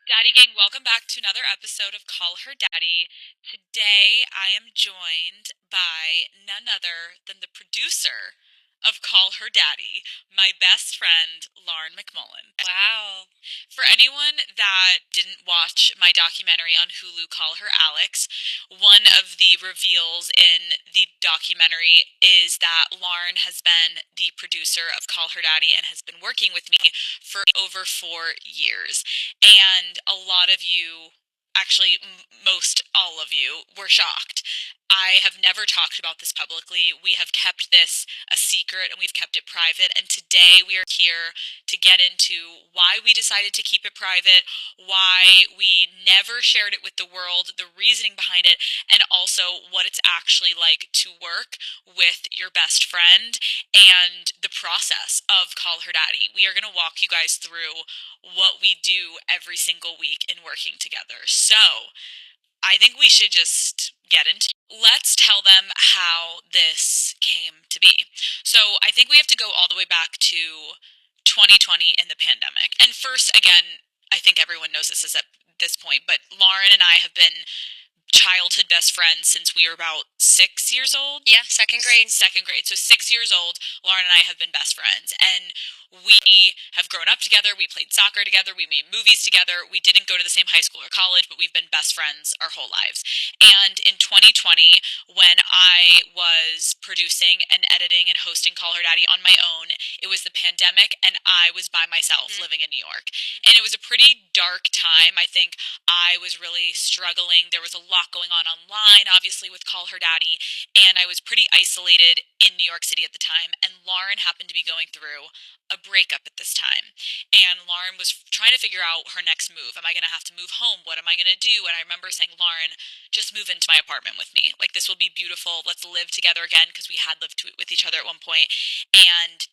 Daddy Gang, welcome back to another episode of Call Her Daddy. Today I am joined by none other than the producer of Call Her Daddy, my best friend, Lauren McMullen. Wow. For anyone that didn't watch my documentary on Hulu, Call Her Alex, one of the reveals in the documentary is that Lauren has been the producer of Call Her Daddy and has been working with me for over 4 years. And a lot of you, actually, most all of you, were shocked. I have never talked about this publicly. We have kept this a secret and we've kept it private. And today we are here to get into why we decided to keep it private, why we never shared it with the world, the reasoning behind it, and also what it's actually like to work with your best friend and the process of Call Her Daddy. We are going to walk you guys through what we do every single week in working together. So, I think we should just get into it. Let's tell them how this came to be. So I think we have to go all the way back to 2020 and the pandemic. And first, again, I think everyone knows this is at this point, but Lauren and I have been childhood best friends since we were about 6 years old. Yeah, second grade. Second grade. So 6 years old, Lauren and I have been best friends. And we have grown up together. We played soccer together. We made movies together. We didn't go to the same high school or college, but we've been best friends our whole lives. And in 2020, when I was producing and editing and hosting Call Her Daddy on my own, it was the pandemic and I was by myself living in New York. And it was a pretty dark time. I think I was really struggling. There was a lot going on online, obviously, with Call Her Daddy, and I was pretty isolated in New York City at the time. And Lauren happened to be going through a breakup at this time. And Lauren was trying to figure out her next move. Am I going to have to move home? What am I going to do? And I remember saying, Lauren, just move into my apartment with me. Like, this will be beautiful. Let's live together again, because we had lived with each other at one point. And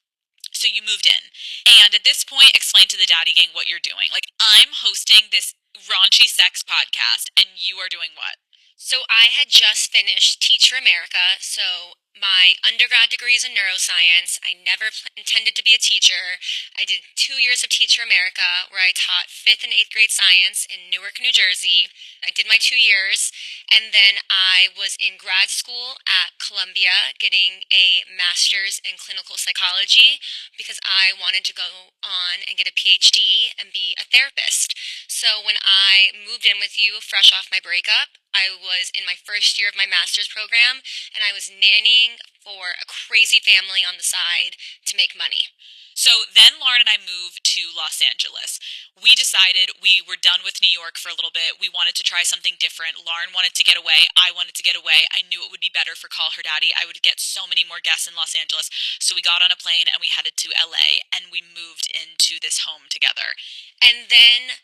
so you moved in. And at this point, explain to the Daddy Gang what you're doing. Like, I'm hosting this raunchy sex podcast, and you are doing what? So I had just finished Teach for America. So my undergrad degree is in neuroscience. I never intended to be a teacher. I did 2 years of Teach for America, where I taught fifth and eighth grade science in Newark, New Jersey. I did my 2 years, and then I was in grad school at Columbia getting a master's in clinical psychology because I wanted to go on and get a PhD and be a therapist. So when I moved in with you fresh off my breakup, I was in my first year of my master's program, and I was nannying for a crazy family on the side to make money. So then Lauren and I moved to Los Angeles. We decided we were done with New York for a little bit. We wanted to try something different. Lauren wanted to get away. I wanted to get away. I knew it would be better for Call Her Daddy. I would get so many more guests in Los Angeles. So we got on a plane and we headed to LA and we moved into this home together. And then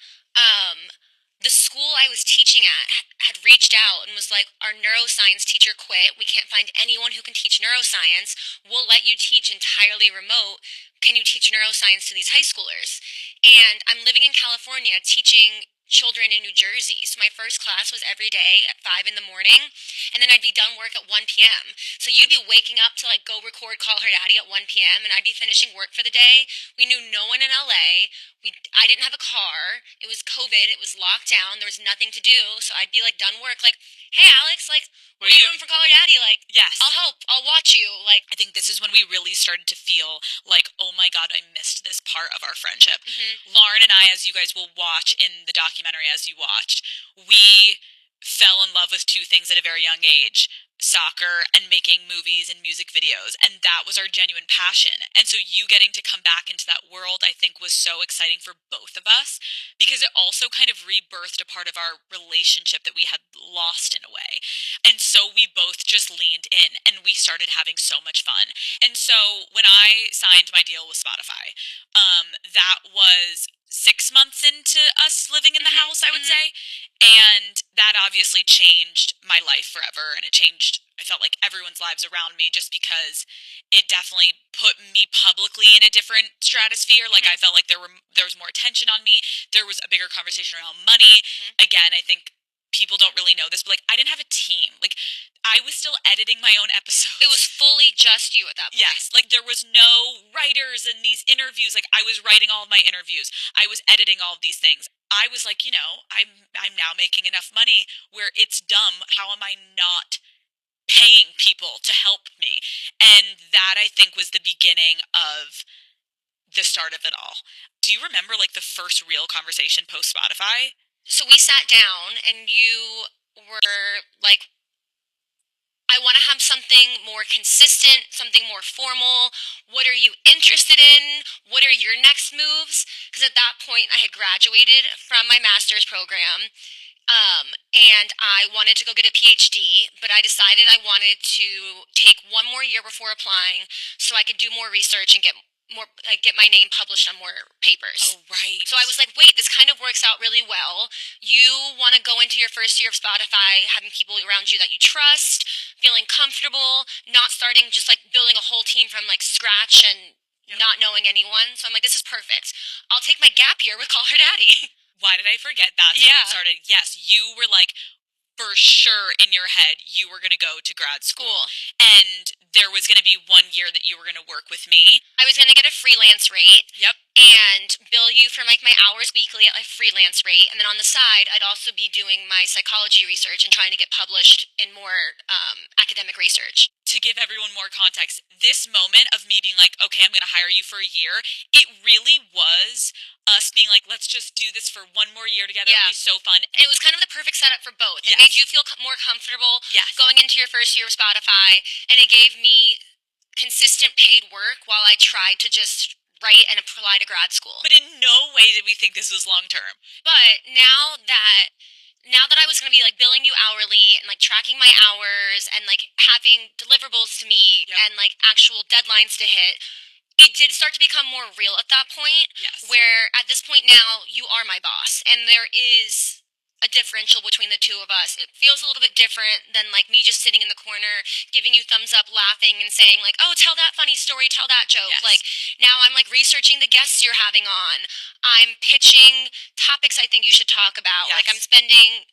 the school I was teaching at had reached out and was like, our neuroscience teacher quit. We can't find anyone who can teach neuroscience. We'll let you teach entirely remote. Can you teach neuroscience to these high schoolers? And I'm living in California teaching children in New Jersey. So my first class was every day at 5 in the morning, and then I'd be done work at 1 p.m. So you'd be waking up to like go record Call Her Daddy at 1 p.m. and I'd be finishing work for the day. We knew no one in LA. I didn't have a car. It was COVID. It was locked down. There was nothing to do. So I'd be like done work, like, hey Alex, like, what are you doing for Call Her Daddy? Like, Yes. I'll help. I'll watch you. Like, I think this is when we really started to feel like, oh my God, I missed this part of our friendship. Lauren and I, as you guys will watch in the documentary as you watched, we fell in love with two things at a very young age: soccer and making movies and music videos. And that was our genuine passion. And so you getting to come back into that world, I think, was so exciting for both of us because it also kind of rebirthed a part of our relationship that we had lost in a way. And so we both just leaned in and we started having so much fun. And so when I signed my deal with Spotify, that was 6 months into us living in the house, I would say. And that obviously changed my life forever. And it changed, I felt like, everyone's lives around me just because it definitely put me publicly in a different stratosphere. Like, I felt like there was more attention on me. There was a bigger conversation around money. Again, I think people don't really know this, but like, I didn't have a team. Like, I was still editing my own episodes. it was fully just you at that point. Yes, like there was no writers in these interviews. Like, I was writing all of my interviews. I was editing all of these things. I was like, I'm now making enough money where it's dumb. How am I not paying people to help me? And that I think was the beginning of the start of it all. Do you remember like the first real conversation post Spotify? So we sat down and you were like, I want to have something more consistent, something more formal. What are you interested in? What are your next moves? Because at that point, I had graduated from my master's program, and I wanted to go get a PhD, but I decided I wanted to take one more year before applying so I could do more research and get my name published on more papers. Oh, right. So I was like, wait, this kind of works out really well. You want to go into your first year of Spotify having people around you that you trust, feeling comfortable, not starting just like building a whole team from like scratch and not knowing anyone. So I'm like, this is perfect. I'll take my gap year with Call Her Daddy. Why did I forget that's how it Yeah. started? Yes, you were like, for sure in your head you were going to go to grad school. Cool. And there was going to be 1 year that you were going to work with me. I was going to get a freelance rate. Yep. And bill you for like my hours weekly at a freelance rate, and then on the side, I'd also be doing my psychology research and trying to get published in more academic research. To give everyone more context, this moment of me being like, okay, I'm going to hire you for a year, it really was us being like, let's just do this for 1 more year together. Yeah. It'll be so fun. And it was kind of the perfect setup for both. It Yes. made you feel more comfortable Yes. going into your first year of Spotify, and it gave me consistent paid work while I tried to just write and apply to grad school. But in no way did we think this was long term. But now that I was going to be like billing you hourly and like tracking my hours and like having deliverables to meet Yep. and like actual deadlines to hit, it did start to become more real at that point. Yes. Where at this point now you are my boss and there is a differential between the two of us. It feels a little bit different than like me just sitting in the corner giving you thumbs up, laughing and saying like, "Oh, tell that funny story, tell that joke." Yes. Like now I'm like researching the guests you're having on. I'm pitching topics I think you should talk about. Yes. Like I'm spending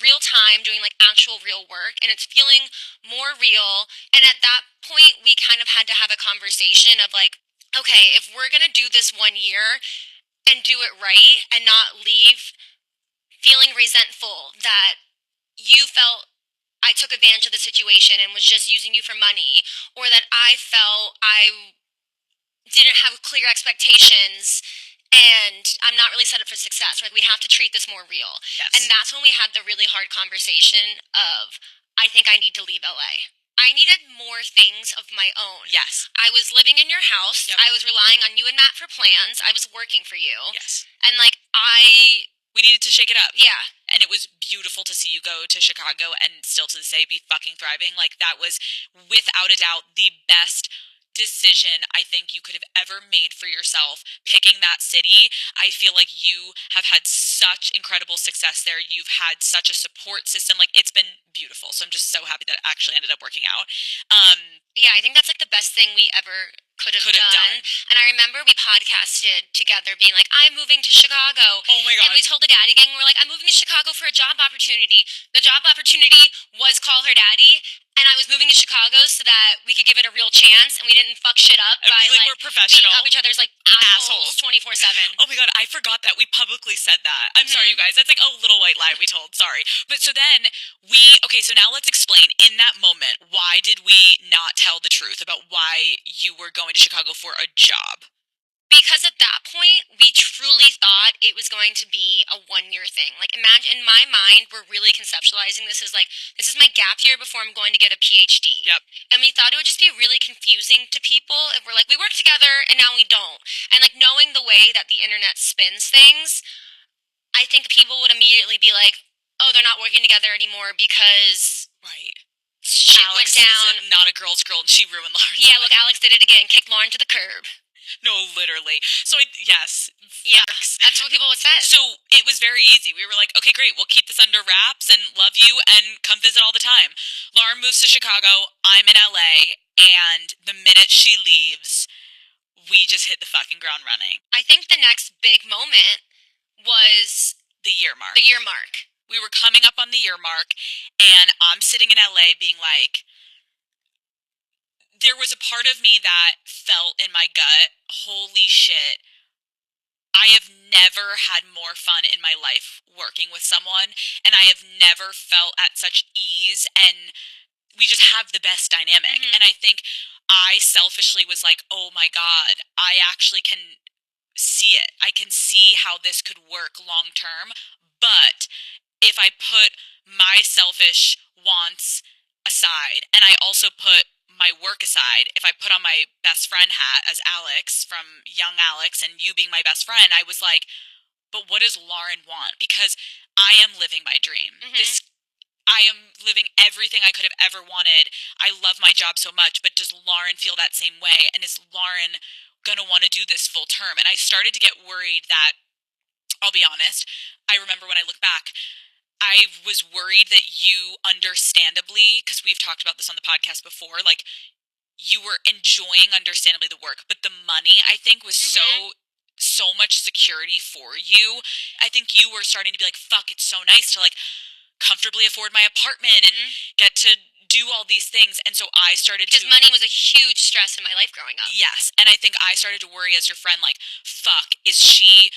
real time doing like actual real work and it's feeling more real. And at that point we kind of had to have a conversation of like, okay, if we're going to do this 1 year and do it right and not leave feeling resentful that you felt I took advantage of the situation and was just using you for money, or that I felt I didn't have clear expectations and I'm not really set up for success. Like we have to treat this more real. Yes. And that's when we had the really hard conversation of I think I need to leave LA. I needed more things of my own. Yes. I was living in your house. Yep. I was relying on you and Matt for plans. I was working for you. Yes. And like we needed to shake it up. Yeah. And it was beautiful to see you go to Chicago and still to this day be fucking thriving. Like that was without a doubt the best decision I think you could have ever made for yourself picking that city. I feel like you have had such incredible success there. You've had such a support system. Like it's been beautiful. So I'm just so happy that it actually ended up working out. Yeah, I think that's like the best thing we ever could have done. And I remember we podcasted together being like, I'm moving to Chicago. Oh my God. And we told the Daddy Gang, we're like, I'm moving to Chicago for a job opportunity. The job opportunity was Call Her Daddy. And I was moving to Chicago so that we could give it a real chance and we didn't fuck shit up And by like we're professional. beating up each other's like assholes 24/7. Oh my God, I forgot that we publicly said that. I'm sorry, you guys. That's like a little white lie we told. Sorry. But so then okay, so now let's explain in that moment, why did we not tell the truth about why you were going to Chicago for a job? Because at that point, we truly thought it was going to be a 1 year thing. Like, imagine, in my mind, we're really conceptualizing this as like, this is my gap year before I'm going to get a PhD. Yep. And we thought it would just be really confusing to people if we're like, we work together and now we don't. And like, knowing the way that the internet spins things, I think people would immediately be like, oh, they're not working together anymore because Right. shit Alex went down. is not a girl's girl and she ruined Lauren's Yeah, life. look, Alex did it again, kicked Lauren to the curb. No, literally. So, yes. Yeah, Facts. that's what people would say. So, it was very easy. We were like, okay, great. We'll keep this under wraps and love you and come visit all the time. Lauren moves to Chicago. I'm in LA. And the minute she leaves, we just hit the fucking ground running. I think the next big moment was The year mark. the year mark. We were coming up on the year mark, and I'm sitting in LA being like, there was a part of me that felt in my gut, holy shit, I have never had more fun in my life working with someone, and I have never felt at such ease, and we just have the best dynamic. Mm-hmm. And I think I selfishly was like, oh my God, I actually can see it. I can see how this could work long term. But if I put my selfish wants aside and I also put my work aside, if I put on my best friend hat as Alex from Young Alex and you being my best friend, I was like, but what does Lauren want? Because I am living my dream. Mm-hmm. This I am living everything I could have ever wanted. I love my job so much, but does Lauren feel that same way? And is Lauren gonna want to do this full term? And I started to get worried that, I'll be honest, I remember when I look back, I was worried that you understandably, because we've talked about this on the podcast before, like you were enjoying understandably the work, but the money I think was Mm-hmm. so much security for you. I think you were starting to be like, fuck, it's so nice to like comfortably afford my apartment and Mm-hmm. get to do all these things. And so I started Because to, money was a huge stress in my life growing up. yes. And I think I started to worry as your friend, like, fuck, is she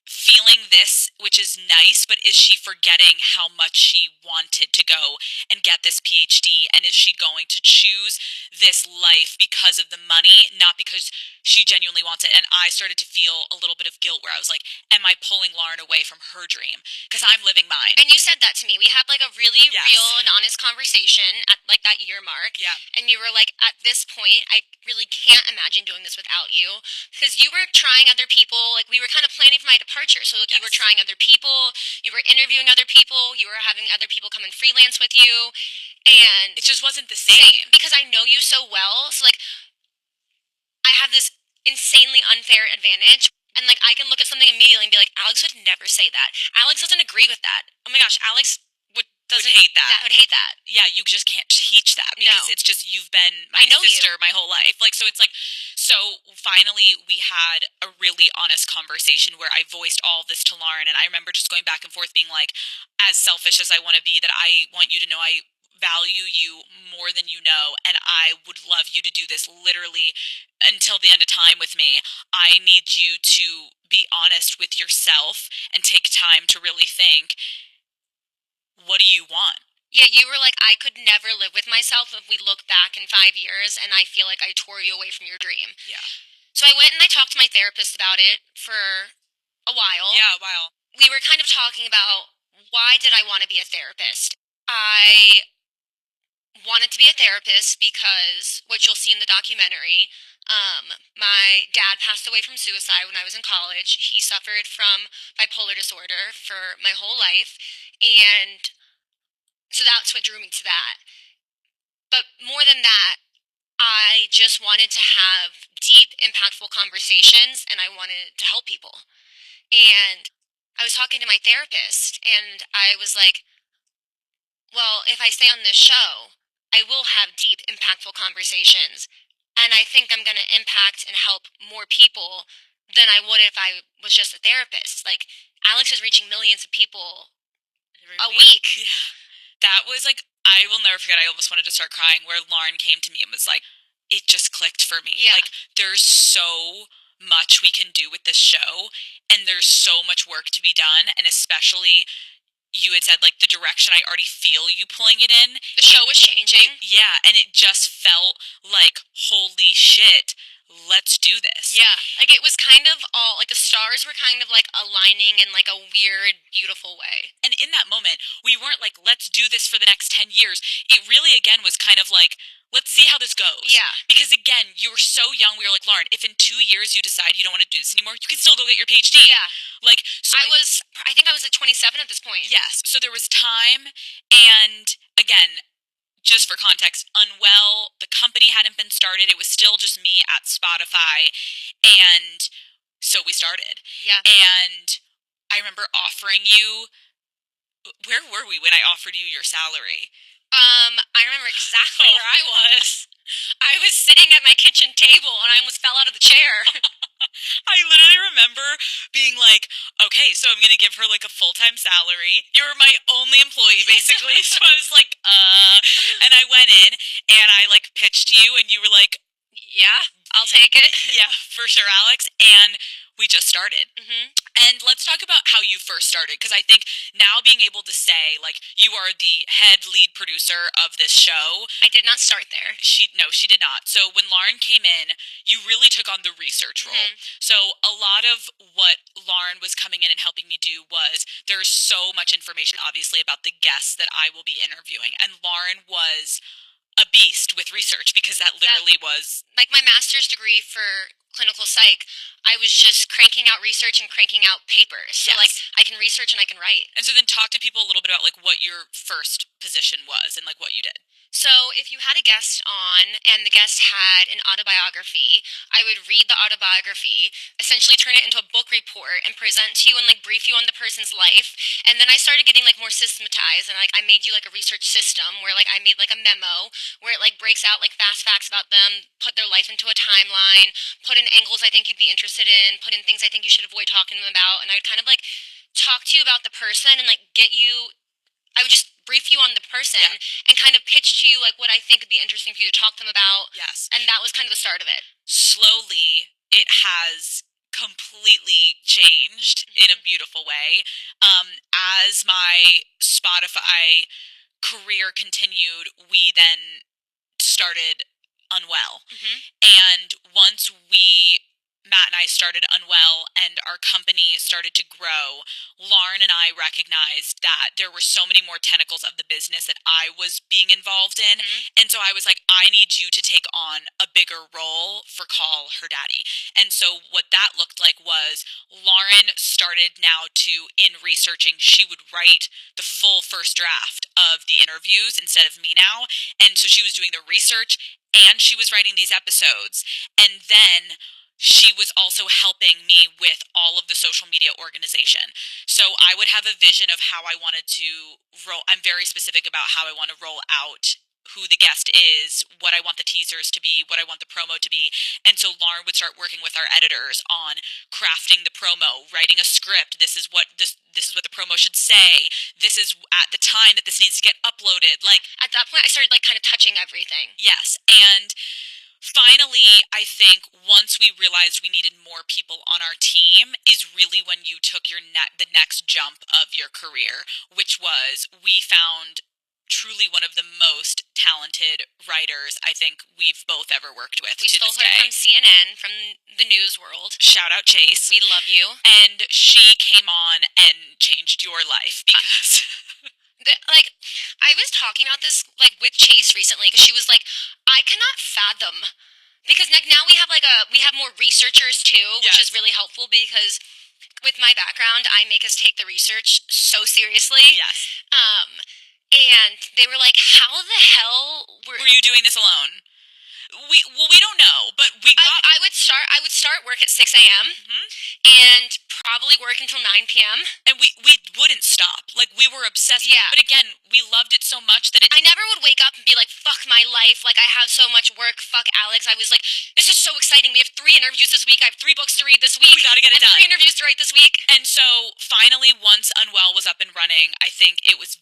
feeling this, which is nice, but is she forgetting how much she wanted to go and get this PhD? And is she going to choose this life because of the money, not because she genuinely wants it? And I started to feel a little bit of guilt where I was like, am I pulling Lauren away from her dream? Because I'm living mine. And you said that to me. We had like a really Yes. real and honest conversation at like that year mark. Yeah. And you were like, at this point, I really can't imagine doing this without you. Because you were trying other people. Like we were kind of planning for my departure. So like you were Yes. trying other people, you were interviewing other people, you were having other people come and freelance with you. And It just wasn't the same. because I know you so well. So like I have this insanely unfair advantage. And like I can look at something immediately and be like, Alex would never say that. Alex doesn't agree with that. Oh my gosh, Alex Would doesn't hate that. would hate that. Yeah, you just can't teach that because No. it's just you've been I my know sister you. my whole life. Like so it's like so finally we had a really honest conversation where I voiced all of this to Lauren and I remember just going back and forth being like, as selfish as I want to be, that I want you to know I value you more than you know and I would love you to do this literally until the end of time with me. I need you to be honest with yourself and take time to really think, what do you want? Yeah, you were like, I could never live with myself if we look back in 5 years and I feel like I tore you away from your dream. Yeah. So I went and I talked to my therapist about it for a while. Yeah, wow. We were kind of talking about why did I want to be a therapist? I wanted to be a therapist because what you'll see in the documentary, my dad passed away from suicide when I was in college. He suffered from bipolar disorder for my whole life, and so that's what drew me to that. But more than that, I just wanted to have deep, impactful conversations, and I wanted to help people. And I was talking to my therapist, and I was like, well, if I stay on this show, I will have deep, impactful conversations. And I think I'm going to impact and help more people than I would if I was just a therapist. Like, Alex is reaching millions of people a week. Yeah. That was like, I will never forget. I almost wanted to start crying where Lauren came to me and was like, it just clicked for me. Yeah. Like, there's so much we can do with this show, and there's so much work to be done, and especially you had said like the direction I already feel you pulling it in. The show was changing. Yeah, and it just felt like holy shit, let's do this. Yeah, like it was kind of all like the stars were kind of like aligning in like a weird, beautiful way. And in that moment, we weren't like, let's do this for the next 10 years. It really, again, was kind of like, let's see how this goes. Yeah. Because again, you were so young. We were like, Lauren, if in 2 years you decide you don't want to do this anymore, you can still go get your PhD. Yeah. Like, so I think I was like 27 at this point. yes. So there was time. And again, just for context, Unwell, the company hadn't been started. It was still just me at Spotify. And so we started. Yeah. And I remember offering you, where were we when I offered you your salary? I remember exactly where I was. I was sitting at my kitchen table and I almost fell out of the chair. I literally remember being like, okay, so I'm going to give her like a full-time salary. You're my only employee, basically. So I was like, and I went in and I like pitched you and you were like, Yeah, I'll take it. yeah, for sure, Alex. And We just started. Hmm. And let's talk about how you first started, because I think now being able to say, like, you are the head lead producer of this show. I did not start there. She did not. So when Lauren came in, you really took on the research role. Hmm. So a lot of what Lauren was coming in and helping me do was there's so much information, obviously, about the guests that I will be interviewing. And Lauren was a beast with research, because that literally was. Like my master's degree for clinical psych, I was just cranking out research and cranking out papers. So like Yes. I can research and I can write. And so then talk to people a little bit about like what your first position was and like what you did. So if you had a guest on and the guest had an autobiography, I would read the autobiography, essentially turn it into a book report and present to you and like brief you on the person's life. And then I started getting like more systematized and like I made you like a research system where like I made like a memo where it like breaks out like fast facts about them, put their life into a timeline, put in angles I think you'd be interested in, put in things I think you should avoid talking to them about, and I would kind of like talk to you about the person and like get you. I would just brief you on the person Yeah. and kind of pitch to you like what I think would be interesting for you to talk to them about, Yes. and that was kind of the start of it. Slowly, it has completely changed in a beautiful way. As my Spotify career continued, we then started Unwell. Hmm. And once Matt and I started Unwell and our company started to grow, Lauren and I recognized that there were so many more tentacles of the business that I was being involved in. Hmm. And so I was like, I need you to take on a bigger role for Call Her Daddy. And so what that looked like was Lauren started now to, in researching, she would write the full first draft of the interviews instead of me now. And so she was doing the research and she was writing these episodes. And then she was also helping me with all of the social media organization. So I would have a vision of how I wanted to roll. I'm very specific about how I want to roll out who the guest is, what I want the teasers to be, what I want the promo to be. And so Lauren would start working with our editors on crafting the promo, writing a script. This is what the promo should say. This is at the time that this needs to get uploaded. Like, At that point, I started like kind of touching everything. yes. And finally, I think once we realized we needed more people on our team is really when you took the next jump of your career, which was we found truly one of the most talented writers I think we've both ever worked with We to stole this her day. from CNN, from the news world. Shout out Chase. We love you. And she came on and changed your life because Like, I was talking about this like with Chase recently because she was like, I cannot fathom because like now we have more researchers too, which is Yes. really helpful because with my background, I make us take the research so seriously. yes. And they were like, "How the hell were?" Were you doing this alone? We don't know, but we got. I would start work at 6 a.m. Mhm. and probably work until 9 p.m. And we wouldn't stop. Like we were obsessed. Yeah. But again, we loved it so much that it. I never would wake up and be like, "Fuck my life! Like I have so much work. Fuck Alex." I was like, "This is so exciting. We have 3 interviews this week. I have 3 books to read this week. We gotta get it and done. 3 interviews to write this week." And so finally, once Unwell was up and running, I think it was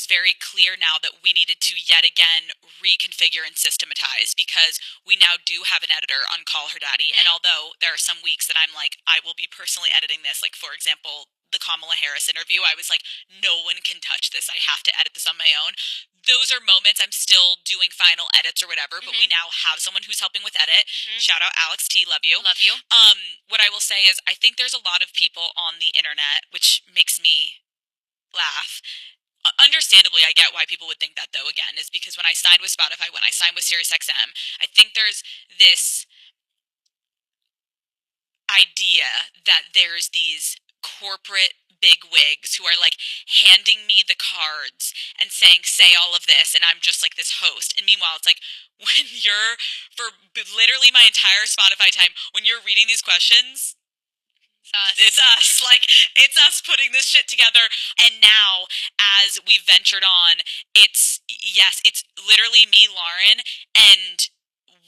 very clear now that we needed to yet again reconfigure and systematize, because we now do have an editor on Call Her Daddy. And Mhm. although there are some weeks that I'm like, I will be personally editing this, like for example, the Kamala Harris interview, I was like, no one can touch this. I have to edit this on my own. Those are moments I'm still doing final edits or whatever, but we now have someone who's helping with edit. Mhm. Shout out Alex T, love you. Love you. What I will say is I think there's a lot of people on the internet, which makes me laugh. Understandably, I get why people would think that, though, again, is because when I signed with Spotify, when I signed with SiriusXM, I think there's this idea that there's these corporate big wigs who are like handing me the cards and saying, say all of this, and I'm just like this host. And meanwhile, it's like when you're, for literally my entire Spotify time, when you're reading these questions, it's us. Like, it's us putting this shit together. And now, as we've ventured on, it's literally me, Lauren, and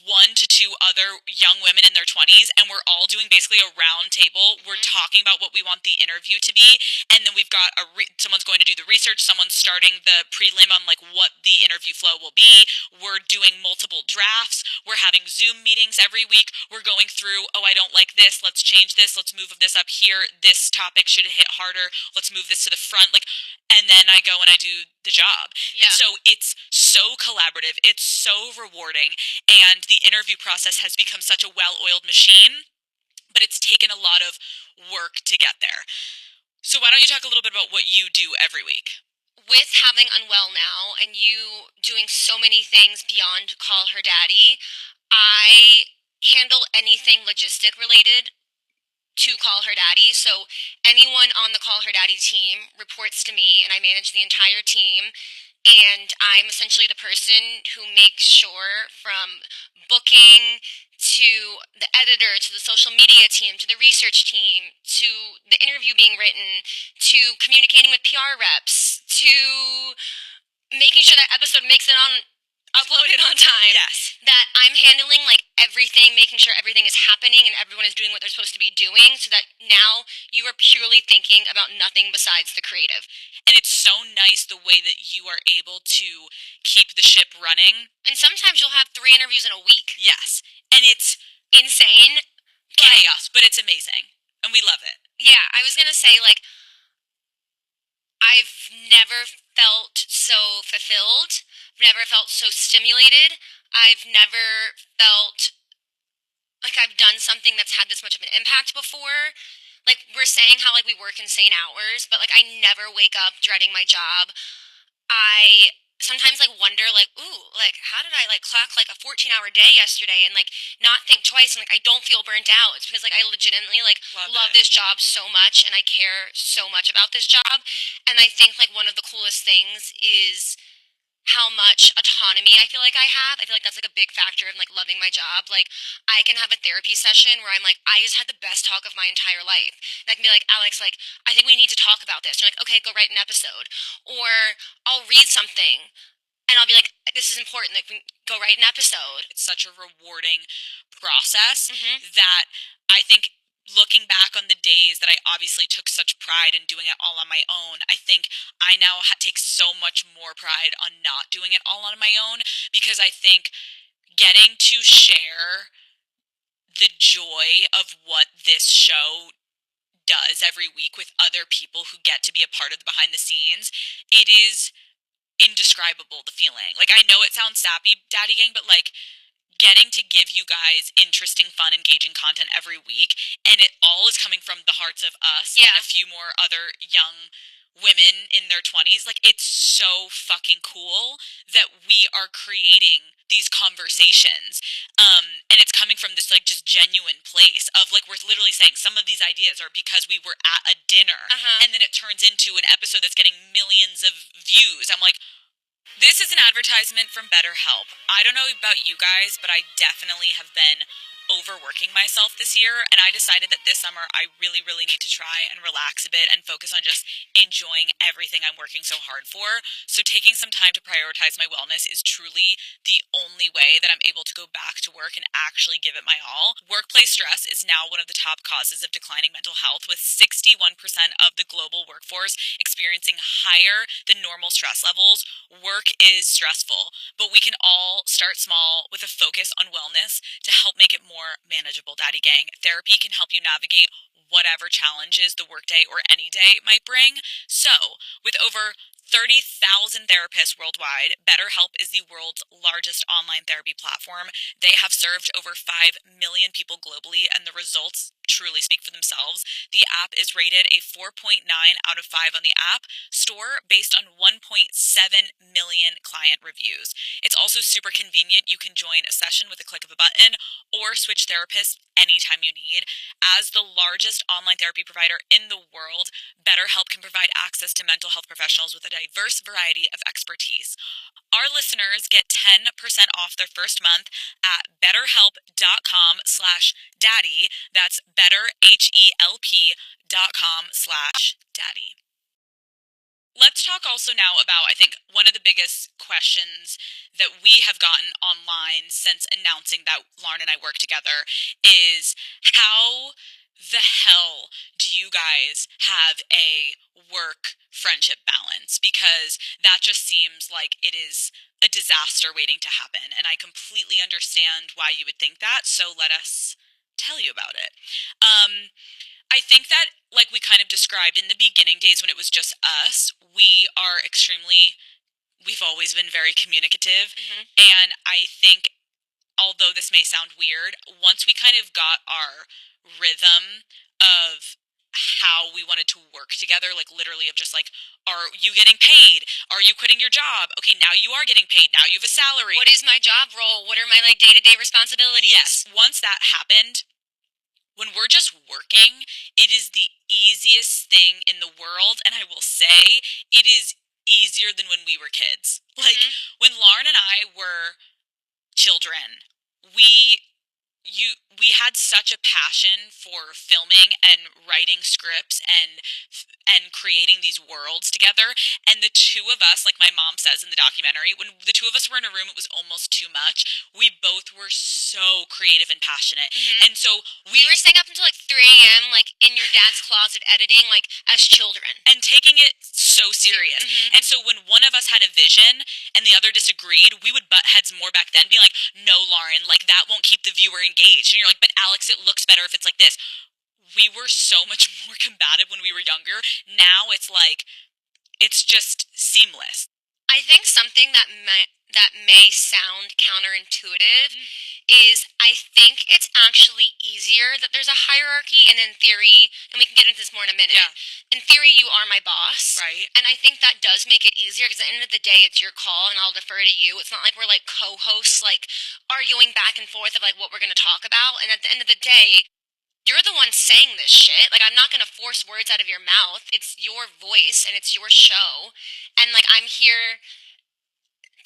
one to two other young women in their 20s, and we're all doing basically a round table. We're talking about what we want the interview to be, and then we've got someone's going to do the research, someone's starting the prelim on like what the interview flow will be. We're doing multiple drafts. We're having Zoom meetings every week. We're going through, oh, I don't like this. Let's change this. Let's move this up here. This topic should hit harder. Let's move this to the front. Like, and then I go and I do the job. Yeah. And so it's so collaborative. It's so rewarding. And the interview process has become such a well-oiled machine, but it's taken a lot of work to get there. So why don't you talk a little bit about what you do every week? With having Unwell now and you doing so many things beyond Call Her Daddy, I handle anything logistic related to Call Her Daddy. So anyone on the Call Her Daddy team reports to me, and I manage the entire team. And I'm essentially the person who makes sure, from booking to the editor to the social media team to the research team to the interview being written to communicating with PR reps to making sure that episode makes it on uploaded on time. Yes. That I'm handling like everything, making sure everything is happening and everyone is doing what they're supposed to be doing, so that now you are purely thinking about nothing besides the creative. And it's so nice the way that you are able to keep the ship running. And sometimes you'll have 3 interviews in a week. Yes. And it's Insane. chaos, but it's amazing. And we love it. Yeah, I was gonna say, like, I've never felt so fulfilled. I've never felt so stimulated. I've never felt like I've done something that's had this much of an impact before. Like, we're saying how like we work insane hours, but like I never wake up dreading my job. I sometimes like wonder like, ooh, like how did I like clock like a 14-hour day yesterday and like not think twice, and like I don't feel burnt out. It's because like I legitimately like love this job so much and I care so much about this job. And I think like one of the coolest things is how much autonomy I feel like I have. I feel like that's like a big factor in like loving my job. Like I can have a therapy session where I'm like, I just had the best talk of my entire life. And I can be like, Alex, like I think we need to talk about this. And you're like, okay, go write an episode. Or I'll read something and I'll be like, this is important. Like go write an episode. It's such a rewarding process Mm-hmm. that I think, looking back on the days that I obviously took such pride in doing it all on my own, I think I now take so much more pride on not doing it all on my own, because I think getting to share the joy of what this show does every week with other people who get to be a part of the behind the scenes, it is indescribable, the feeling. Like, I know it sounds sappy, Daddy Gang, but like, getting to give you guys interesting, fun, engaging content every week, and it all is coming from the hearts of us and Yeah. a few more other young women in their 20s. Like, it's so fucking cool that we are creating these conversations, and it's coming from this like just genuine place of like, we're literally saying some of these ideas are because we were at a dinner, Uh-huh. and then it turns into an episode that's getting millions of views. I'm like, this is an advertisement from BetterHelp. I don't know about you guys, but I definitely have been overworking myself this year, and I decided that this summer I really, really need to try and relax a bit and focus on just enjoying everything I'm working so hard for. So taking some time to prioritize my wellness is truly the only way that I'm able to go back to work and actually give it my all. Workplace stress is now one of the top causes of declining mental health, with 61% of the global workforce experiencing higher than normal stress levels. Work is stressful, but we can all start small with a focus on wellness to help make it more manageable, Daddy Gang. Therapy can help you navigate whatever challenges the workday or any day might bring. So, with over 30,000 therapists worldwide, BetterHelp is the world's largest online therapy platform. They have served over 5 million people globally, and the results truly speak for themselves. The app is rated a 4.9 out of 5 on the App Store based on 1.7 million client reviews. It's also super convenient. You can join a session with a click of a button or switch therapists anytime you need. As the largest online therapy provider in the world, BetterHelp can provide access to mental health professionals with a diverse variety of expertise. Our listeners get 10% off their first month at betterhelp.com/daddy. That's betterhelp.com/daddy. Let's talk also now about, I think, one of the biggest questions that we have gotten online since announcing that Lauren and I work together is how the hell do you guys have a work friendship balance? Because that just seems like it is a disaster waiting to happen. And I completely understand why you would think that. So let us tell you about it. Um, I think that, like we kind of described in the beginning days when it was just us, we've always been very communicative. Hmm. And I think, although this may sound weird, once we kind of got our rhythm of how we wanted to work together, like literally of just like, are you getting paid? Are you quitting your job? Okay, now you are getting paid. Now you have a salary. What is my job role? What are my like day-to-day responsibilities? Yes, once that happened, when we're just working, it is the easiest thing in the world. And I will say, it is easier than when we were kids. Like, Hmm. when Lauren and I were children, we we had such a passion for filming and writing scripts and creating these worlds together. And the two of us, like my mom says in the documentary, when the two of us were in a room, it was almost too much. We both were so creative and passionate. Hmm. And so We were staying up until like 3 a.m., like in your dad's closet editing, like as children. and taking it so serious. Hmm. And so when one of us had a vision and the other disagreed, we would butt heads more back then, being like, "No, Lauren, like that won't keep the viewer engaged." And you're like, "But Alex, it looks better if it's like this." We were so much more combative when we were younger. Now it's like it's just seamless. I think something that may sound counterintuitive is I think it's actually easier that there's a hierarchy, and in theory, and we can get into this more in a minute. Yeah. In theory, you are my boss, Right. and I think that does make it easier because at the end of the day, it's your call, and I'll defer to you. It's not like we're like co-hosts, like arguing back and forth of like what we're gonna talk about. And at the end of the day, you're the one saying this shit. Like, I'm not gonna force words out of your mouth. It's your voice and it's your show. And like, I'm here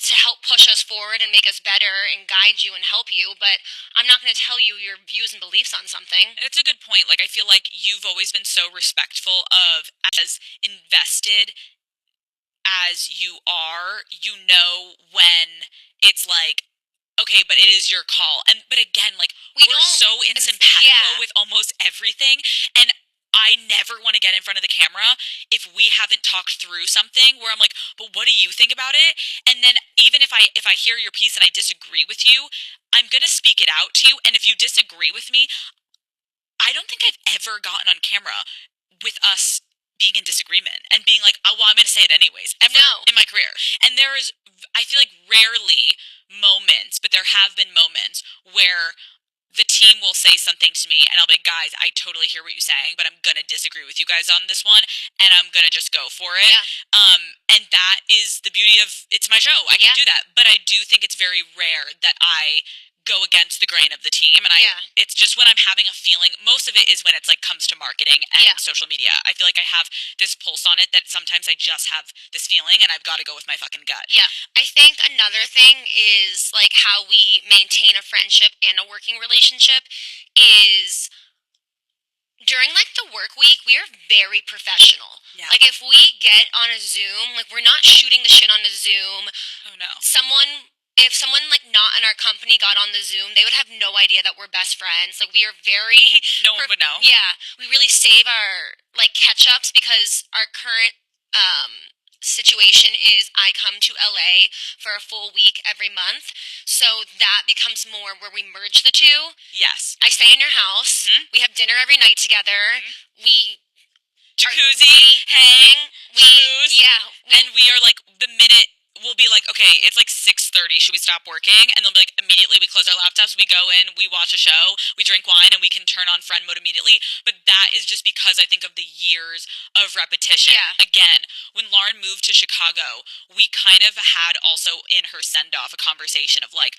to help push us forward and make us better and guide you and help you, but I'm not gonna tell you your views and beliefs on something. It's a good point. Like I feel like you've always been so respectful of as invested as you are, you know when it's like, okay, but it is your call. And but again, like We we're don't, so and insimpatible yeah, with almost everything. And I never want to get in front of the camera if we haven't talked through something where I'm like, but what do you think about it? And then even if I hear your piece and I disagree with you, I'm gonna speak it out to you. And if you disagree with me, I don't think I've ever gotten on camera with us being in disagreement and being like, oh, well, I'm going to say it anyways, ever no, in my career. And there is, I feel like rarely moments, but there have been moments where the team will say something to me and I'll be like, guys, I totally hear what you're saying, but I'm going to disagree with you guys on this one and I'm going to just go for it. yeah, And that is the beauty of it's my show. I can yeah, do that. But I do think it's very rare that I go against the grain of the team and yeah, it's just when I'm having a feeling. Most of it is when it's like comes to marketing and yeah. social media. I feel like I have this pulse on it that sometimes I just have this feeling and I've got to go with my fucking gut. Yeah, I think another thing is like how we maintain a friendship and a working relationship is during like the work week, we are very professional. Yeah. Like if we get on a Zoom, like we're not shooting the shit on the Zoom. Oh no. If someone like not in our company got on the Zoom, they would have no idea that we're best friends. Like we are very No one would know. yeah, we really save our like catch-ups because our current situation is I come to LA for a full week every month. So that becomes more where we merge the two. Yes. I stay in your house. Mhm. We have dinner every night together. Mhm. We Jacuzzi, hang, we schmooze, yeah, and we are like the minute we'll be like, okay, it's like 6:30. Should we stop working? And they'll be like, immediately we close our laptops, we go in, we watch a show, we drink wine, and we can turn on friend mode immediately. But that is just because I think of the years of repetition. Yeah. Again, when Lauren moved to Chicago, we kind of had also in her send off a conversation of like,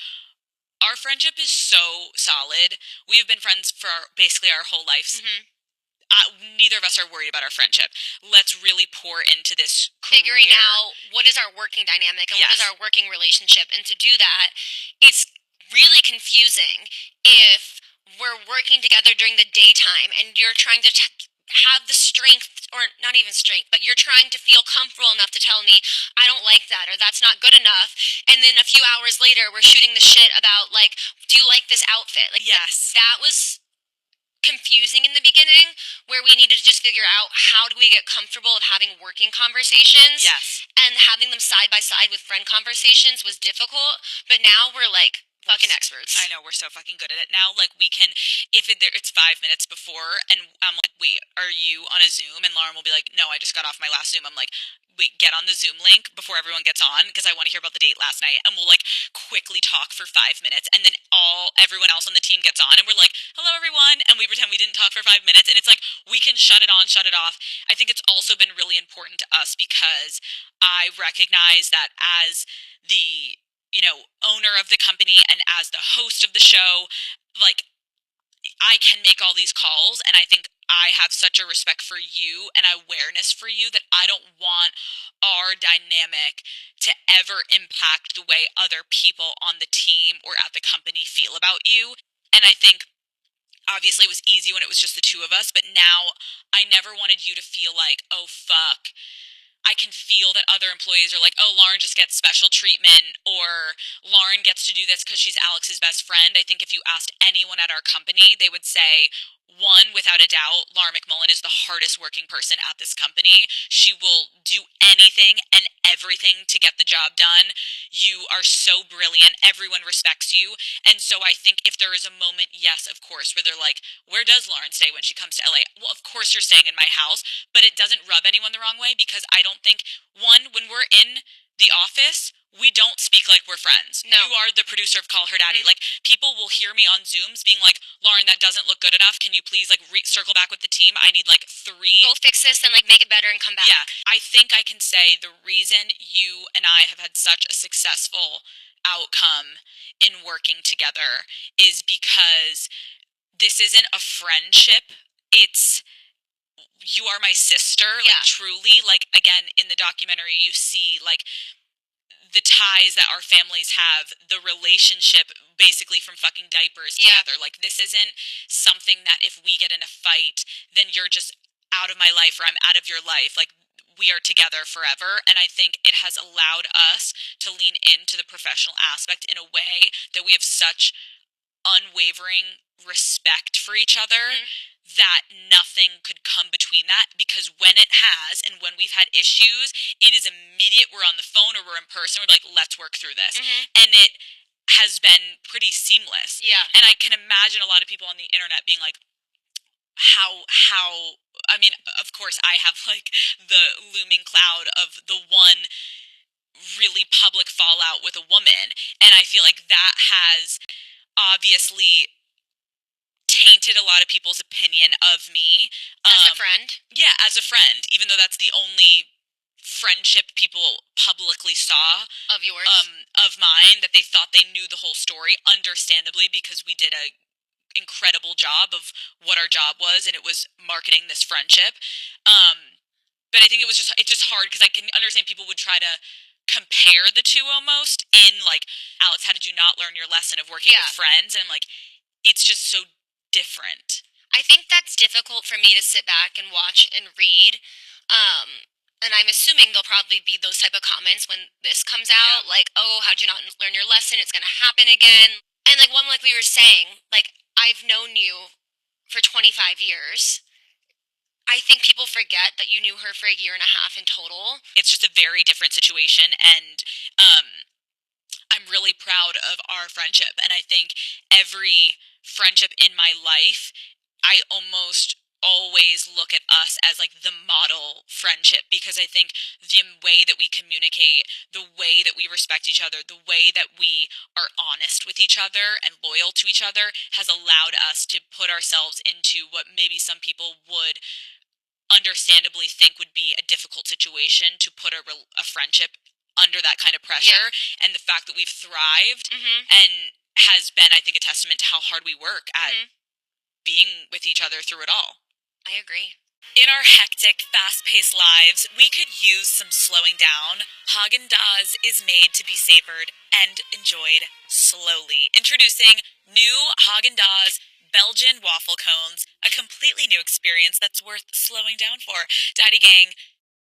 our friendship is so solid. We have been friends for basically our whole lives. mhm. Neither of us are worried about our friendship. Let's really pour into this Figuring career. out what is our working dynamic and what is Yes. our working relationship. And to do that, it's really confusing if we're working together during the daytime and you're trying to have the strength, or not even strength, but you're trying to feel comfortable enough to tell me I don't like that or that's not good enough. And then a few hours later, we're shooting the shit about like, do you like this outfit? Like, Yes. that was confusing in the beginning, where we needed to just figure out how do we get comfortable of having working conversations. Yes. And having them side by side with friend conversations was difficult, but now we're like fucking experts. I know, we're so fucking good at it now. Like, we can, if it's 5 minutes before, and I'm like, wait, are you on a Zoom? And Lauren will be like, no, I just got off my last Zoom. I'm like, wait, get on the Zoom link before everyone gets on, because I want to hear about the date last night. And we'll like quickly talk for 5 minutes, and then everyone else on the team gets on, and we're like, hello everyone, and we pretend we didn't talk for 5 minutes, and it's like we can shut it on, shut it off. I think it's also been really important to us because I recognize that as the owner of the company and as the host of the show, like, I can make all these calls, and I think I have such a respect for you and awareness for you that I don't want our dynamic to ever impact the way other people on the team or at the company feel about you. And I think obviously it was easy when it was just the two of us, but now I never wanted you to feel like, oh fuck, I can feel that other employees are like, oh, Lauren just gets special treatment, or Lauren gets to do this because she's Alex's best friend. I think if you asked anyone at our company, they would say, one, without a doubt, Lauren McMullen is the hardest working person at this company. She will do anything and everything to get the job done. You are so brilliant. Everyone respects you. And so I think if there is a moment, yes, of course, where they're like, where does Lauren stay when she comes to LA? Well, of course you're staying in my house, but it doesn't rub anyone the wrong way, because I don't think, one, when we're in the office, we don't speak like we're friends. No. You are the producer of Call Her Daddy. Like, people will hear me on Zooms being like, Lauren, that doesn't look good enough. Can you please, like, circle back with the team? I need, like, three. Go fix this and like make it better and come back. Yeah. I think I can say the reason you and I have had such a successful outcome in working together is because this isn't a friendship. It's, you are my sister, like, Yeah. truly. Like, again, in the documentary, you see, like, the ties that our families have, the relationship basically from fucking diapers Yeah. together. Like, this isn't something that if we get in a fight, then you're just out of my life or I'm out of your life. Like, we are together forever. And I think it has allowed us to lean into the professional aspect in a way that we have such unwavering respect for each other, that nothing could come between that. Because when it has, and when we've had issues, it is immediate. We're on the phone or we're in person, we're like, let's work through this. And it has been pretty seamless. Yeah. And I can imagine a lot of people on the internet being like, how I mean, of course I have like the looming cloud of the one really public fallout with a woman, and I feel like that has obviously tainted a lot of people's opinion of me. As a friend? Yeah, as a friend, even though that's the only friendship people publicly saw Of yours? Of mine, that they thought they knew the whole story, understandably, because we did a incredible job of what our job was, and it was marketing this friendship. But I think it's just hard, because I can understand people would try to compare the two almost in like, Alex, how did you not learn your lesson of working Yeah. with friends? And I'm like, it's just so different. I think that's difficult for me to sit back and watch and read. And I'm assuming there'll probably be those type of comments when this comes out, Yeah. like, "Oh, how'd you not learn your lesson? It's gonna happen again." And like like we were saying, like, I've known you for 25 years. I think people forget that you knew her for a year and a half in total. It's just a very different situation, and I'm really proud of our friendship. And I think every friendship in my life, I almost always look at us as like the model friendship, because I think the way that we communicate, the way that we respect each other, the way that we are honest with each other and loyal to each other has allowed us to put ourselves into what maybe some people would understandably think would be a difficult situation, to put a friendship under that kind of pressure. And the fact that we've thrived and has been, I think, a testament to how hard we work at being with each other through it all. I agree. In our hectic, fast-paced lives, we could use some slowing down. Haagen-Dazs is made to be savored and enjoyed slowly. Introducing new Haagen-Dazs Belgian waffle cones, a completely new experience that's worth slowing down for. Daddy Gang,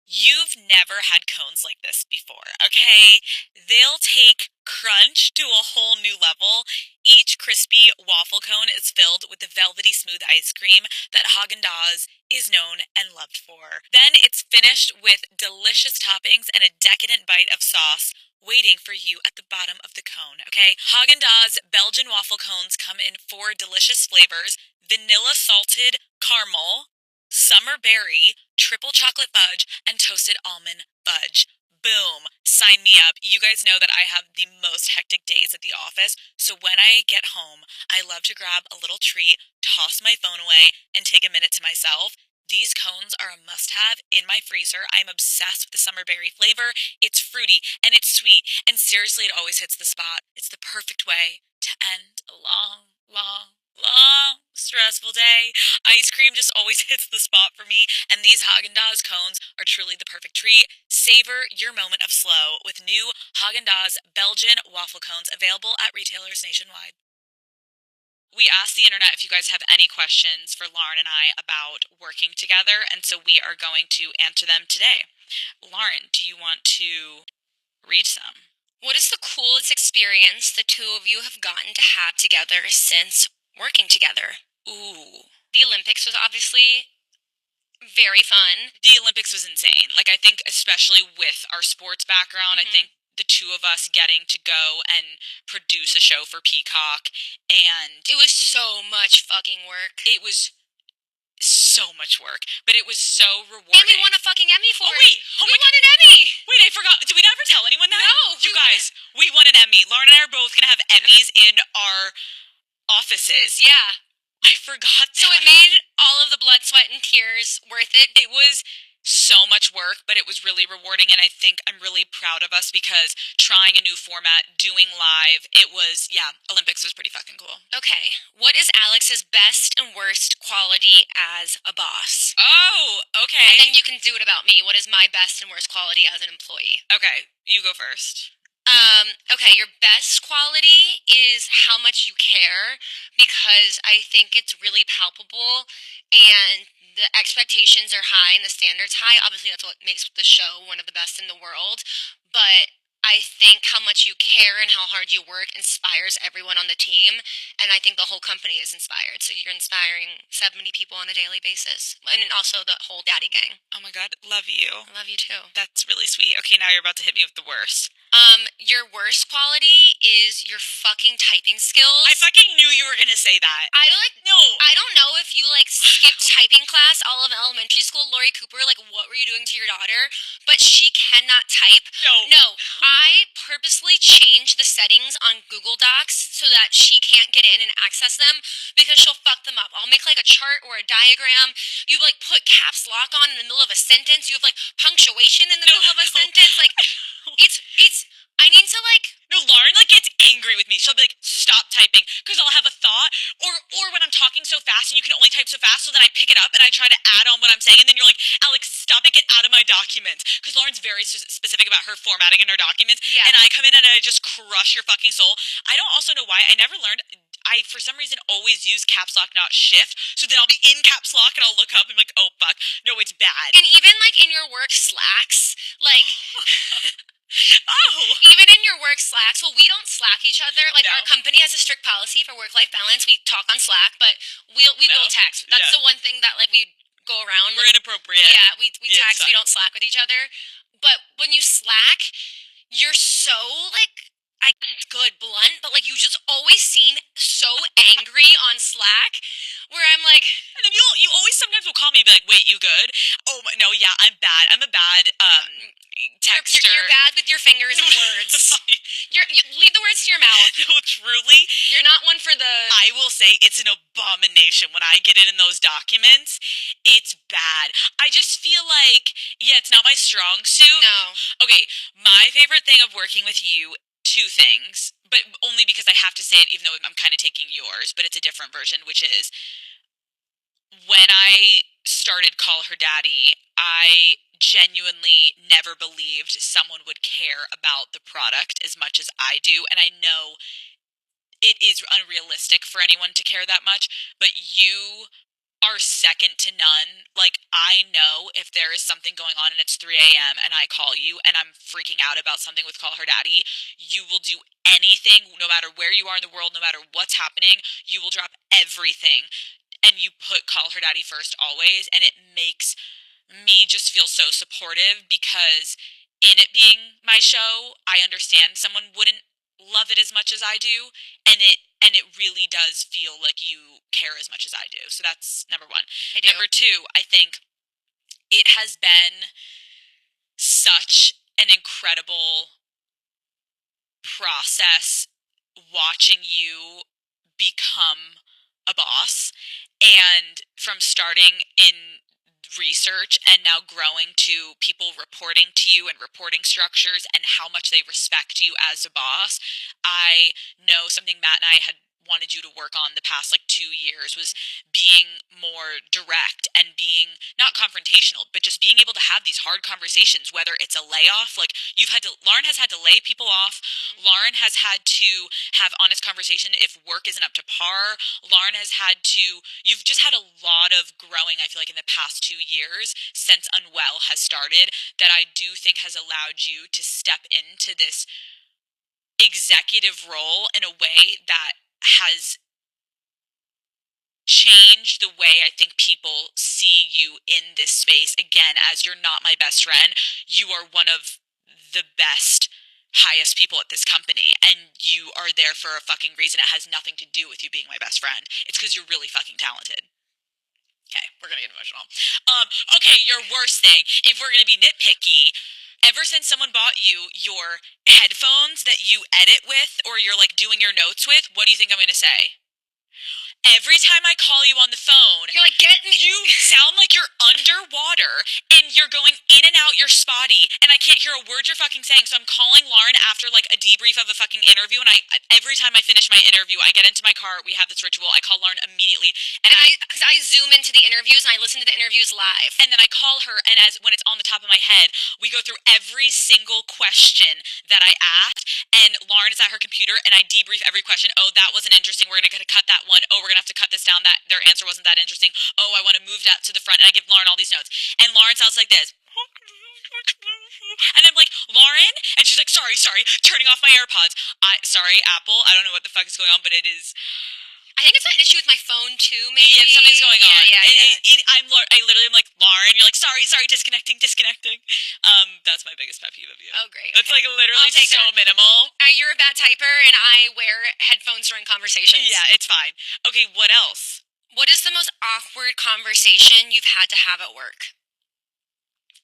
you've never had cones like this before, okay? They'll take crunch to a whole new level. Each crispy waffle cone is filled with the velvety smooth ice cream that Haagen-Dazs is known and loved for. Then it's finished with delicious toppings and a decadent bite of sauce waiting for you at the bottom of the cone, okay? Haagen-Dazs Belgian waffle cones come in four delicious flavors: vanilla salted caramel, summer berry, triple chocolate fudge, and toasted almond fudge. Boom. Sign me up. You guys know that I have the most hectic days at the office, so when I get home, I love to grab a little treat, toss my phone away, and take a minute to myself. These cones are a must have in my freezer. I'm obsessed with the summer berry flavor. It's fruity and it's sweet, and seriously, it always hits the spot. It's the perfect way to end a long, long, long, stressful day. Ice cream just always hits the spot for me, and these Haagen-Dazs cones are truly the perfect treat. Savor your moment of slow with new Haagen-Dazs Belgian waffle cones available at retailers nationwide. We asked the internet if you guys have any questions for Lauren and I about working together, and so we are going to answer them today. Lauren, do you want to read some? What is the coolest experience the two of you have gotten to have together since working together? Ooh. The Olympics was obviously very fun. The Olympics was insane. Like, I think, especially with our sports background, I think the two of us getting to go and produce a show for Peacock, and It was so much fucking work. it was so much work, but it was so rewarding. And we won a fucking Emmy for Oh, it. wait. Oh, we my won an Emmy. Wait, I forgot. Did we never tell anyone that? No, You guys, we won an Emmy. Lauren and I are both going to have Emmys in our offices. Yeah. I forgot that. So it made all of the blood, sweat, and tears worth it. It was so much work, but it was really rewarding, and I think I'm really proud of us because trying a new format, doing live, it was, yeah, Olympics was pretty fucking cool. Okay, what is Alex's best and worst quality as a boss? Oh, okay. And then you can do it about me. What is my best and worst quality as an employee? Okay, you go first. Okay, your best quality is how much you care, because I think it's really palpable and the expectations are high and the standards high. Obviously, that's what makes the show one of the best in the world, but I think how much you care and how hard you work inspires everyone on the team, and I think the whole company is inspired. So you're inspiring 70 people on a daily basis, and also the whole Daddy Gang. Oh my god, love you. I love you too. That's really sweet. Okay, now you're about to hit me with the worst. Your worst quality is your fucking typing skills. I fucking knew you were gonna say that. No. I don't know if you skipped typing class all of elementary school. Lori Cooper, what were you doing to your daughter? But she cannot type. No, I purposely changed the settings on Google Docs so that she can't get in and access them because she'll fuck them up. I'll make a chart or a diagram. You put caps lock on in the middle of a sentence. You have punctuation in the middle of a sentence. It's I need to No, Lauren gets angry with me. She'll be like, "Stop typing," because I'll have a thought, or when I'm talking so fast and you can only type so fast, so then I pick it up and I try to add on what I'm saying, and then you're like, "Alex, stop it! Get out of my documents." Because Lauren's very specific about her formatting in her documents, Yeah. and I come in and I just crush your fucking soul. I don't also know why. I never learned. I, for some reason, always use caps lock, not shift. So then I'll be in caps lock and I'll look up and be like, "Oh fuck, no, it's bad." And even in your work slacks, Oh. even in your work slacks, well, we don't slack each other. No. Our company has a strict policy for work-life balance. We talk on Slack, but we will text. That's Yeah. the one thing that we go around. We're inappropriate. Yeah, we Yeah, text. We fine. don't Slack with each other. But when you Slack, you're so I guess it's good, blunt, but you just always seem so angry on Slack, where I'm like, And then you always sometimes will call me and be like, "Wait, you good?" Oh my, no, yeah, I'm bad. I'm a bad texter. you're bad with your fingers and words. You leave the words to your mouth. No, truly, You're not one for the. I will say it's an abomination when I get it in those documents. It's bad. I just feel like, yeah, it's not my strong suit. No. Okay, my favorite thing of working with you, two things, but only because I have to say it, even though I'm kind of taking yours, but it's a different version, which is when I started Call Her Daddy, I genuinely never believed someone would care about the product as much as I do, and I know it is unrealistic for anyone to care that much, but you are second to none. Like, I know if there is something going on and it's 3 a.m. and I call you and I'm freaking out about something with Call Her Daddy, you will do anything, no matter where you are in the world, no matter what's happening, you will drop everything and you put Call Her Daddy first always. And it makes me just feel so supportive because in it being my show, I understand someone wouldn't love it as much as I do, and it really does feel like you care as much as I do. So that's number 1. I do. Number 2, I think it has been such an incredible process watching you become a boss, and from starting in research and now growing to people reporting to you and reporting structures and how much they respect you as a boss. I know something Matt and I had wanted you to work on the past like 2 years was being more direct and being not confrontational, but just being able to have these hard conversations, whether it's a layoff, like Lauren has had to lay people off. Lauren has had to have honest conversation if work isn't up to par. Lauren has had to, you've just had a lot of growing, I feel like, in the past 2 years since Unwell has started, that I do think has allowed you to step into this executive role in a way that has changed the way I think people see you in this space. Again, as you're not my best friend, you are one of the best, highest people at this company, and you are there for a fucking reason. It has nothing to do with you being my best friend. It's because you're really fucking talented. Okay, we're gonna get emotional. Okay, your worst thing, if we're gonna be nitpicky, ever since someone bought you your headphones that you edit with or you're like doing your notes with, what do you think I'm gonna say? Every time I call you on the phone, You're like, get me. you sound like you're underwater and you're going in and out, you're spotty, and I can't hear a word you're fucking saying. So I'm calling Lauren after like a debrief of a fucking interview, and every time I finish my interview, I get into my car, we have this ritual, I call Lauren immediately, and Because I zoom into the interviews and I listen to the interviews live. and then I call her, and as when it's on the top of my head, we go through every single question that I asked, and Lauren is at her computer, and I debrief every question. Oh, that wasn't interesting. We're gonna cut that one. Oh, we're gonna have to cut this down. That their answer wasn't that interesting. Oh, I want to move that to the front, and I give Lauren all these notes. And Lauren sounds like this. And I'm like, Lauren? And she's like, sorry, turning off my AirPods. Sorry, Apple. I don't know what the fuck is going on, but it is. I think it's an issue with my phone too, maybe. Yeah, something's going on. Yeah. I literally am like, Lauren, you're like, sorry, disconnecting. That's my biggest pet peeve of you. Oh, great. That's like literally so that. minimal. You're a bad typer, and I wear headphones during conversations. Yeah, it's fine. Okay, what else? What is the most awkward conversation you've had to have at work?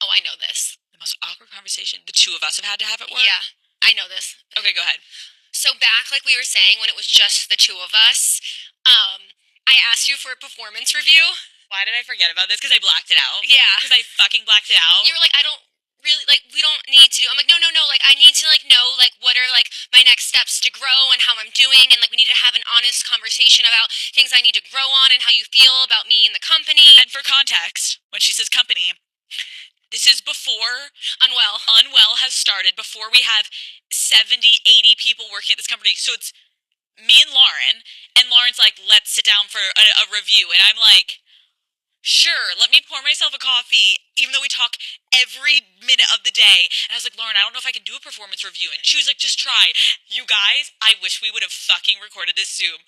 Oh, I know this. The most awkward conversation the two of us have had to have at work? Yeah, I know this. Okay, go ahead. So back, like we were saying, when it was just the two of us, I asked you for a performance review. Why did I forget about this? Because I blacked it out? Yeah. Because I fucking blacked it out? You were like, I don't really, like, we don't need to do. I'm like, no, like, I need to, like, know, like, what are, like, my next steps to grow and how I'm doing, and, like, we need to have an honest conversation about things I need to grow on and how you feel about me and the company. And for context, when she says company, this is before Unwell has started, before we have 70, 80 people working at this company. So it's me and Lauren's like, let's sit down for a review. And I'm like, sure, let me pour myself a coffee, even though we talk every minute of the day. And I was like, Lauren, I don't know if I can do a performance review. And she was like, just try. You guys, I wish we would have fucking recorded this Zoom.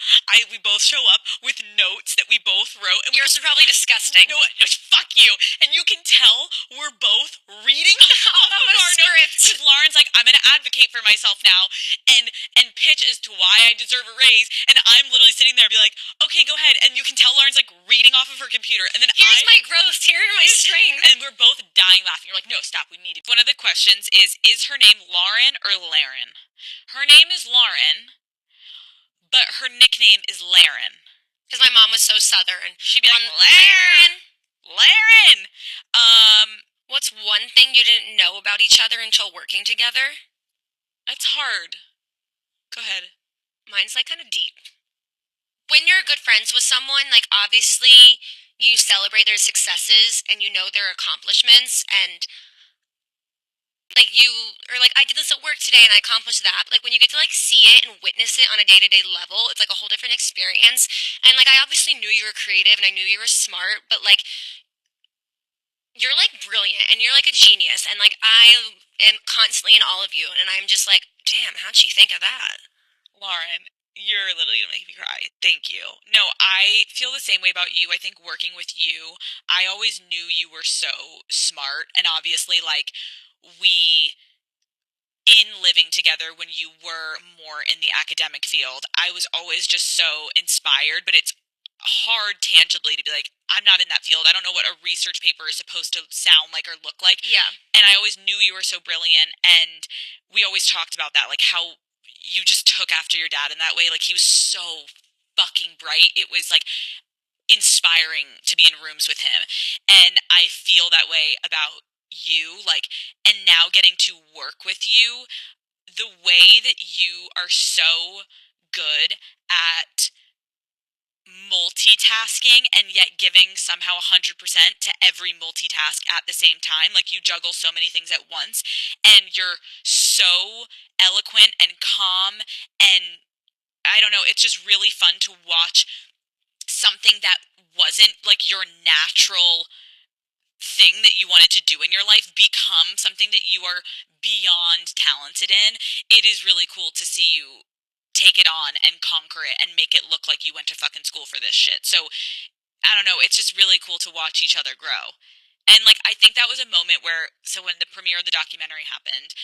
We both show up with notes that we both wrote. And yours are probably disgusting. No, fuck you. And you can tell we're both reading off of our notes. Because Lauren's like, I'm going to advocate for myself now and pitch as to why I deserve a raise. And I'm literally sitting there and be like, okay, go ahead. And you can tell Lauren's like reading off of her computer. And then here's my growth, here are my strengths. And we're both dying laughing. You're like, no, stop, we need it. One of the questions is her name Lauren or Laren? Her name is Lauren, but her nickname is Laren. Because my mom was so southern. She'd be like, Laren! What's one thing you didn't know about each other until working together? That's hard. Go ahead. Mine's like kind of deep. When you're good friends with someone, like obviously you celebrate their successes and you know their accomplishments, and like you or like I did this at work today and I accomplished that. But like when you get to like see it and witness it on a day-to-day level, it's like a whole different experience. And like I obviously knew you were creative and I knew you were smart, but like you're like brilliant and you're like a genius and like I am constantly in all of you and I'm just like, damn, how'd she think of that? Lauren, you're literally gonna make me cry. Thank you. No, I feel the same way about you. I think working with you, I always knew you were so smart, and obviously, like, we in living together when you were more in the academic field, I was always just so inspired, but it's hard tangibly to be like, I'm not in that field. I don't know what a research paper is supposed to sound like or look like. Yeah. And I always knew you were so brilliant. And we always talked about that, like how you just took after your dad in that way. Like he was so fucking bright. It was like inspiring to be in rooms with him. And I feel that way about you. Like, and now getting to work with you, the way that you are so good at multitasking and yet giving somehow 100% to every multitask at the same time. Like you juggle so many things at once and you're so eloquent and calm, and I don't know, it's just really fun to watch something that wasn't like your natural thing that you wanted to do in your life become something that you are beyond talented in. It is really cool to see you take it on and conquer it and make it look like you went to fucking school for this shit. So, I don't know, it's just really cool to watch each other grow. And like I think that was a moment where so when the premiere of the documentary happened,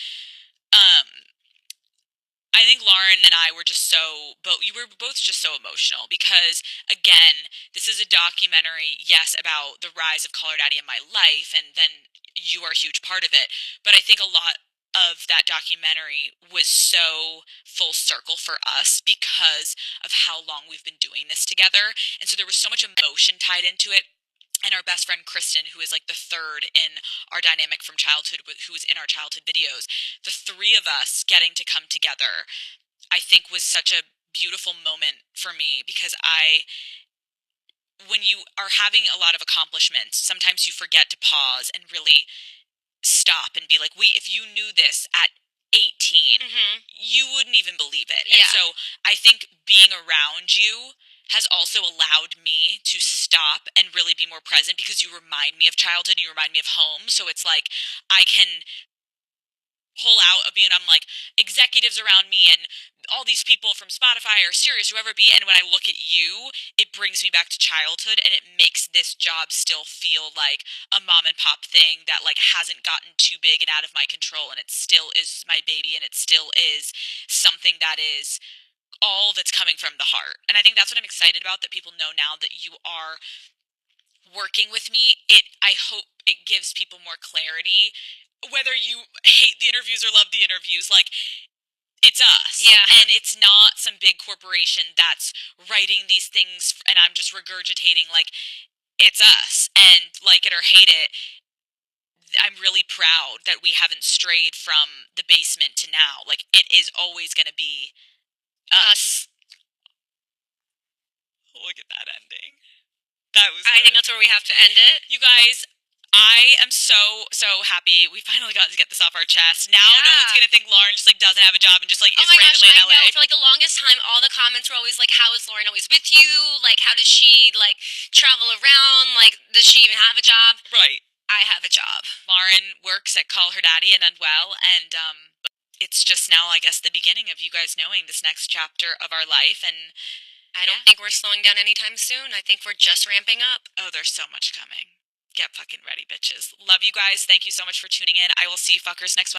um I think Lauren and I were just so, but we were both just so emotional because, again, this is a documentary, yes, about the rise of Color Daddy in my life, and then you are a huge part of it. But I think a lot of that documentary was so full circle for us because of how long we've been doing this together. And so there was so much emotion tied into it, and our best friend Kristen, who is like the third in our dynamic from childhood, who was in our childhood videos, the three of us getting to come together, I think was such a beautiful moment for me because when you are having a lot of accomplishments, sometimes you forget to pause and really stop and be like, wait, if you knew this at 18, Mhm. you wouldn't even believe it. And Yeah. so I think being around you has also allowed me to stop and really be more present because you remind me of childhood and you remind me of home. So it's like I can pull out of being, I'm like executives around me and all these people from Spotify or Sirius, whoever it be, and when I look at you, it brings me back to childhood and it makes this job still feel like a mom and pop thing that like hasn't gotten too big and out of my control, and it still is my baby and it still is something that is all that's coming from the heart. And I think that's what I'm excited about, that people know now that you are working with me. I hope it gives people more clarity, whether you hate the interviews or love the interviews. Like, it's us. Yeah. And it's not some big corporation that's writing these things and I'm just regurgitating. Like, it's us. And like it or hate it, I'm really proud that we haven't strayed from the basement to now. Like, it is always going to be us. Look at that ending. That was I good. think that's where we have to end it. You guys, I am so happy we finally got to get this off our chest. Now no Yeah. one's gonna think Lauren just like doesn't have a job and just like Oh is my gosh, randomly in I LA. know. For like the longest time, all the comments were always like, "How is Lauren always with you? Like, how does she like travel around? Like, does she even have a job?" Right. I have a job. Lauren works at Call Her Daddy and Unwell, and it's just now, I guess, the beginning of you guys knowing this next chapter of our life. And I don't yeah. think we're slowing down anytime soon. I think we're just ramping up. Oh, there's so much coming. Get fucking ready, bitches. Love you guys. Thank you so much for tuning in. I will see you fuckers next